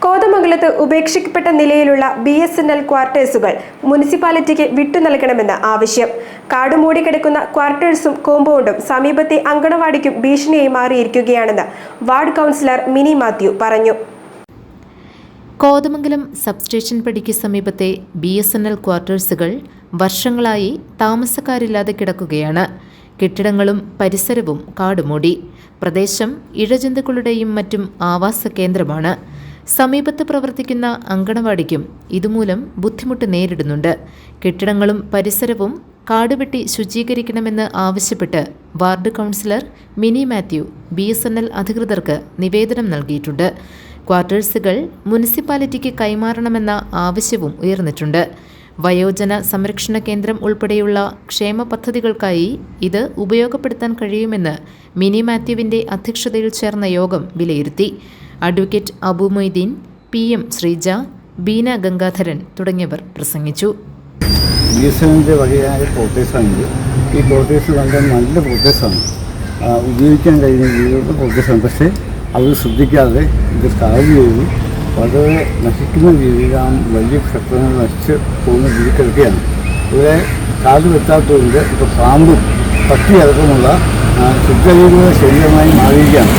കോതമംഗലത്ത് ഉപേക്ഷിക്കപ്പെട്ട നിലയിലുള്ള BSNL ക്വാർട്ടേഴ്സുകൾ മുനിസിപ്പാലിറ്റിക്ക് വിട്ടു നൽകണമെന്ന ആവശ്യം. കാടുമൂടി കിടക്കുന്ന ക്വാർട്ടേഴ്സും കോമ്പൗണ്ടും സമീപത്തെ അങ്കണവാടിക്കും ഭീഷണിയായി മാറിയിരിക്കുകയാണെന്ന് വാർഡ് കൗൺസിലർ മിനി മാത്യു പറഞ്ഞു. കോതമംഗലം സബ്സ്റ്റേഷൻ പടിക്ക് സമീപത്തെ BSNL ക്വാർട്ടേഴ്സുകൾ വർഷങ്ങളായി താമസക്കാരില്ലാതെ കിടക്കുകയാണ്. കെട്ടിടങ്ങളും പരിസരവും കാടുമൂടി. പ്രദേശം ഇഴജന്തുക്കളുടെയും മറ്റും ആവാസ കേന്ദ്രമാണ്. സമീപത്ത് പ്രവർത്തിക്കുന്ന അങ്കണവാടിക്കും ഇതുമൂലം ബുദ്ധിമുട്ട് നേരിടുന്നുണ്ട്. കെട്ടിടങ്ങളും പരിസരവും കാടുവെട്ടി ശുചീകരിക്കണമെന്ന് ആവശ്യപ്പെട്ട് ward councillor mini Mathew BSNL അധികൃതർക്ക് നിവേദനം നൽകിയിട്ടുണ്ട്. ക്വാർട്ടേഴ്സുകൾ മുനിസിപ്പാലിറ്റിക്ക് കൈമാറണമെന്ന ആവശ്യവും ഉയർന്നിട്ടുണ്ട്. വയോജന സംരക്ഷണ കേന്ദ്രം ഉൾപ്പെടെയുള്ള ക്ഷേമ പദ്ധതികൾക്കായി ഇത് ഉപയോഗപ്പെടുത്താൻ കഴിയുമെന്ന് മിനി മാത്യുവിൻ്റെ അധ്യക്ഷതയിൽ ചേർന്ന യോഗം വിലയിരുത്തി. അഡ്വക്കേറ്റ് അബു മൊയ്തീൻ, PM ശ്രീജ, ബീന ഗംഗാധരൻ തുടങ്ങിയവർ പ്രസംഗിച്ചു. BSNLന്റെ വകയായ ക്വാർട്ടേഴ്സാണിത്. ഈ ക്വാർട്ടേഴ്സ് വളരെ നല്ല ക്വാർട്ടേഴ്സാണ്, ഉപയോഗിക്കാൻ കഴിയുന്ന ക്വാർട്ടേഴ്സാണ്. പക്ഷേ അവർ ശ്രദ്ധിക്കാതെ ഇത് കാര്യം ചെയ്ത് വളരെ നശിക്കുന്ന രീതിയിൽ വലിയ ക്ഷേത്രങ്ങൾ നശിച്ച് പോകുന്ന രീതിയിൽ കിടക്കുകയാണ്. ഇവിടെ കാട് വെട്ടാത്തതുകൊണ്ട് ഇപ്പോൾ പാമ്പും പട്ടി അടക്കമുള്ള ശുദ്ധജീവികളുടെ ശരീരമായി മാറിയിരിക്കുകയാണ്.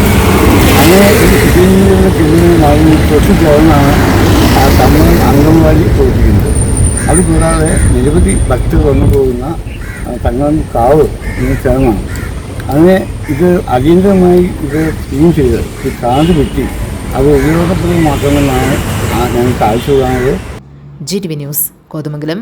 അങ്ങനെ ഒരു ശുദ്ധജീവികളുടെ ശരീരമായി മാറി തൊട്ടിച്ചേർന്നാണ് ആ തമിഴ് അംഗൻവാടി പ്രവർത്തിക്കുന്നത്. അതുകൂടാതെ നിരവധി ഭക്തർ വന്നു പോകുന്ന തങ്ങളം കാവ് ഇങ്ങനെ ചേർന്നാണ്. അങ്ങനെ ഇത് അടിയന്തരമായി ഇത് ക്ലീൻ ചെയ്ത് ഈ കാട് വെട്ടി അത് ഉപയോഗപ്രദമാക്കണമെന്നാണ് ഞങ്ങൾക്ക് ആവശ്യമുള്ളത്. GTV news, Kothamangalam.